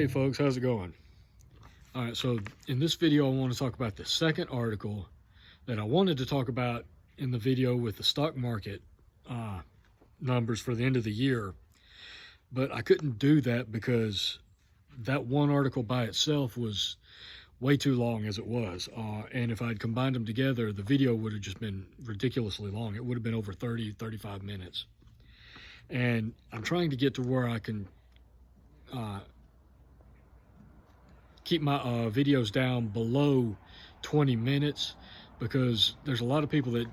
Hey folks, how's it going? All right, so in this video I want to talk about the second article that I wanted to talk about in the video with the stock market numbers for the end of the year, but I couldn't do that because that one article by itself was way too long as it was, and if I'd combined them together, the video would have just been ridiculously long. It would have been over 35 minutes, and I'm trying to get to where I can keep my videos down below 20 minutes, because there's a lot of people that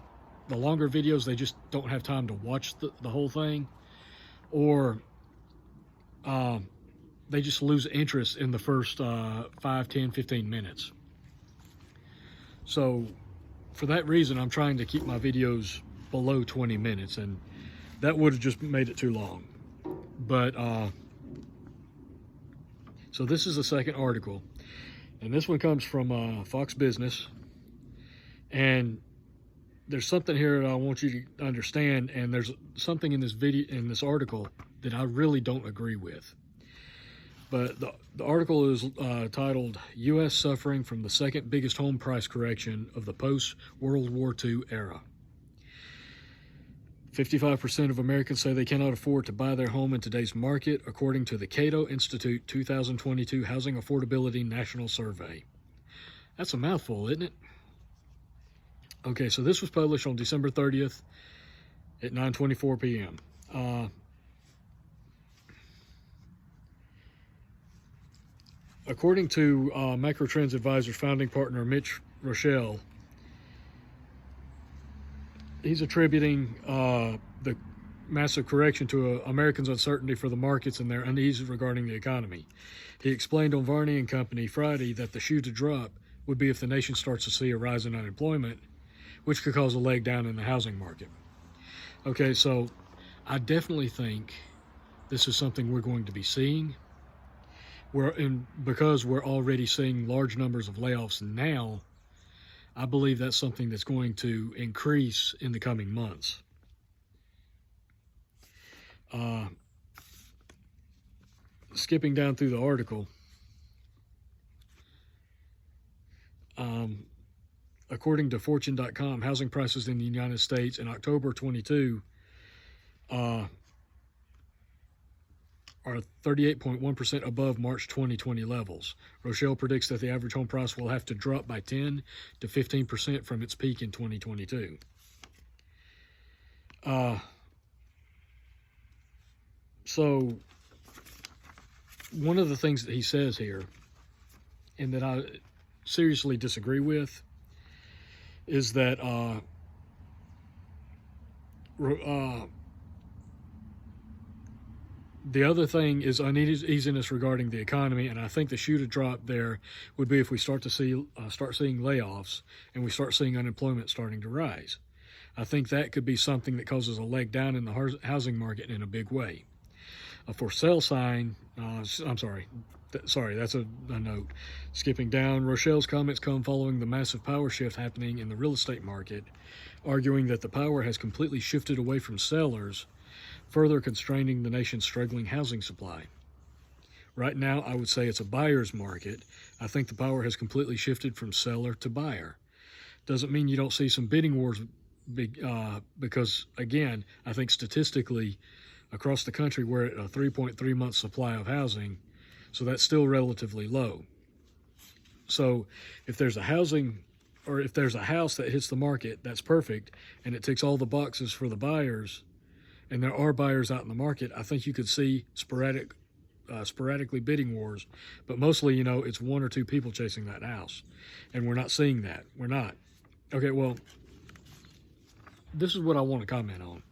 the longer videos, they just don't have time to watch the whole thing, or they just lose interest in the first 5, 10, 15 minutes. So for that reason, I'm trying to keep my videos below 20 minutes, and that would have just made it too long. But so this is the second article, and this one comes from Fox Business, and there's something here that I want you to understand, and there's something in this article that I really don't agree with. But the article is titled "U.S. Suffering from the Second Biggest Home Price Correction of the Post-World War II Era." 55% of Americans say they cannot afford to buy their home in today's market, according to the Cato Institute 2022 Housing Affordability National Survey. That's a mouthful, isn't it? Okay, so this was published on December 30th at 9:24 p.m. According to Macrotrends Advisors founding partner Mitch Rochelle, he's attributing the massive correction to Americans' uncertainty for the markets and their unease regarding the economy. He explained on Varney and Company Friday that the shoe to drop would be if the nation starts to see a rise in unemployment, which could cause a leg down in the housing market. Okay, so I definitely think this is something we're going to be seeing. Because we're already seeing large numbers of layoffs now, I believe that's something that's going to increase in the coming months. Skipping down through the article, according to Fortune.com, housing prices in the United States in October 22 are 38.1% above March 2020 levels. Rochelle predicts that the average home price will have to drop by 10 to 15% from its peak in 2022. So one of the things that he says here, and that I seriously disagree with, is that the other thing is uneasiness regarding the economy, and I think the shoe to drop there would be if we start seeing layoffs and we start seeing unemployment starting to rise. I think that could be something that causes a leg down in the housing market in a big way. A for sale sign, that's a note. Skipping down, Rochelle's comments come following the massive power shift happening in the real estate market, arguing that the power has completely shifted away from sellers, further constraining the nation's struggling housing supply. Right now, I would say it's a buyer's market. I think the power has completely shifted from seller to buyer. Doesn't mean you don't see some bidding wars, because, again, I think statistically, across the country, we're at a 3.3 month supply of housing, so that's still relatively low. So if there's a house that hits the market, that's perfect, and it ticks all the boxes for the buyers, and there are buyers out in the market, I think you could see sporadically bidding wars, but mostly, it's one or two people chasing that house, and we're not seeing that. We're not. Okay, well, this is what I want to comment on.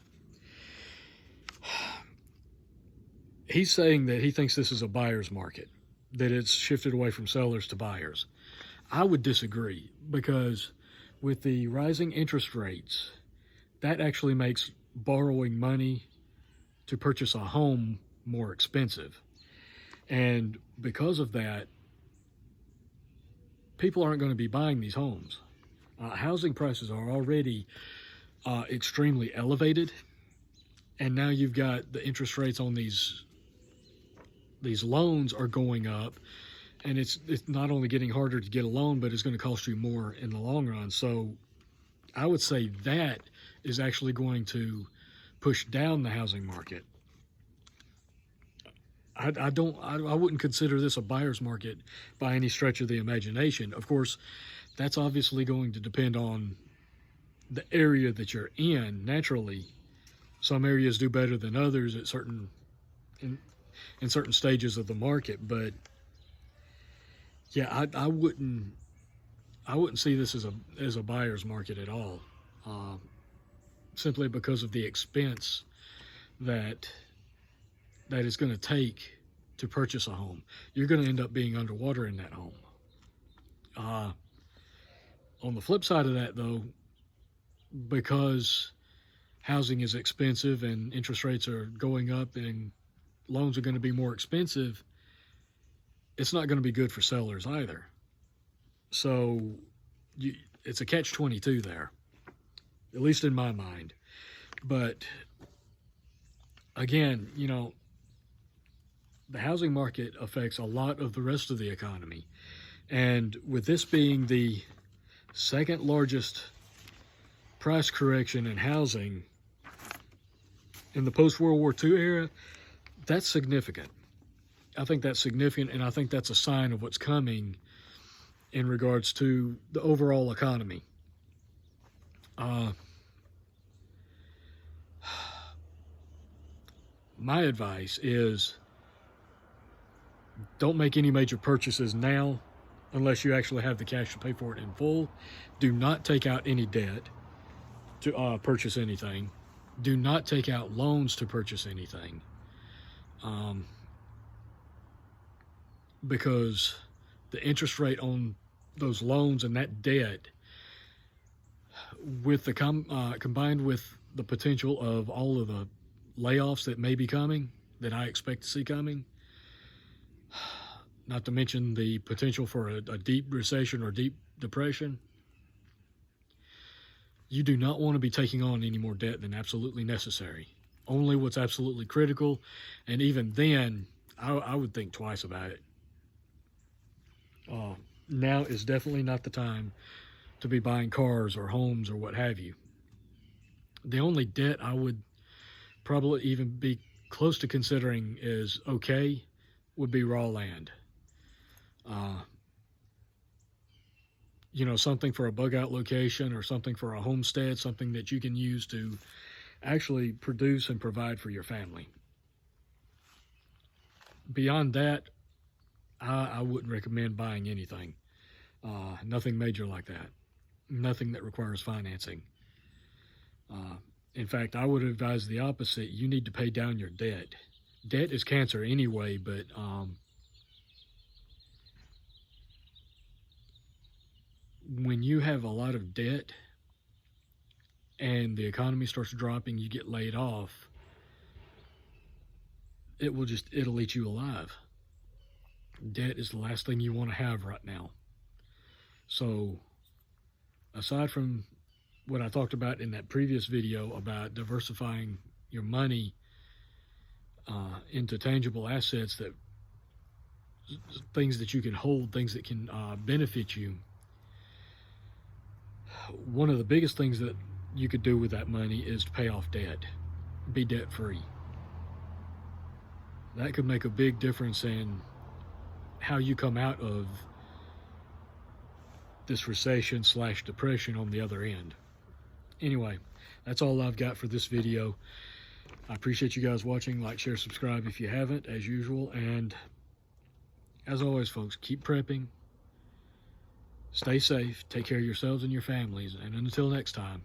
He's saying that he thinks this is a buyer's market, that it's shifted away from sellers to buyers. I would disagree, because with the rising interest rates, that actually makes borrowing money to purchase a home more expensive. And because of that, people aren't going to be buying these homes. Housing prices are already extremely elevated, and now you've got the interest rates on these these loans are going up, and it's not only getting harder to get a loan, but it's going to cost you more in the long run. So I would say that is actually going to push down the housing market. I wouldn't consider this a buyer's market by any stretch of the imagination. Of course, that's obviously going to depend on the area that you're in. Naturally, some areas do better than others at in certain stages of the market, but yeah, I wouldn't see this as a buyer's market at all, simply because of the expense that it's going to take to purchase a home. You're going to end up being underwater in that home. On the flip side of that, though, because housing is expensive and interest rates are going up and loans are going to be more expensive, it's not going to be good for sellers either. So it's a catch-22 there, at least in my mind. But again, you know, the housing market affects a lot of the rest of the economy. And with this being the second largest price correction in housing in the post-World War II era, that's significant. I think that's significant, and I think that's a sign of what's coming in regards to the overall economy. My advice is don't make any major purchases now unless you actually have the cash to pay for it in full. Do not take out any debt to purchase anything. Do not take out loans to purchase anything. Because the interest rate on those loans and that debt, with the combined with the potential of all of the layoffs that may be coming, that I expect to see coming, not to mention the potential for a deep recession or deep depression, you do not want to be taking on any more debt than absolutely necessary. Only what's absolutely critical, and even then, I would think twice about it. Now is definitely not the time to be buying cars or homes or what have you. The only debt I would probably even be close to considering is okay would be raw land. You know, something for a bug out location or something for a homestead, something that you can use to actually produce and provide for your family. Beyond that, I wouldn't recommend buying anything. Nothing major like that. Nothing that requires financing. In fact, I would advise the opposite. You need to pay down your debt. Debt is cancer anyway, but when you have a lot of debt and the economy starts dropping, you get laid off, it'll eat you alive. Debt is the last thing you want to have right now. So aside from what I talked about in that previous video about diversifying your money into tangible assets, that things that you can hold, things that can benefit you, one of the biggest things that you could do with that money is to pay off debt. Be debt free. That could make a big difference in how you come out of this recession / depression on the other end. Anyway, that's all I've got for this video. I appreciate you guys watching. Like, share, subscribe if you haven't, as usual. And as always, folks, keep prepping. Stay safe. Take care of yourselves and your families. And until next time,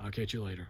I'll catch you later.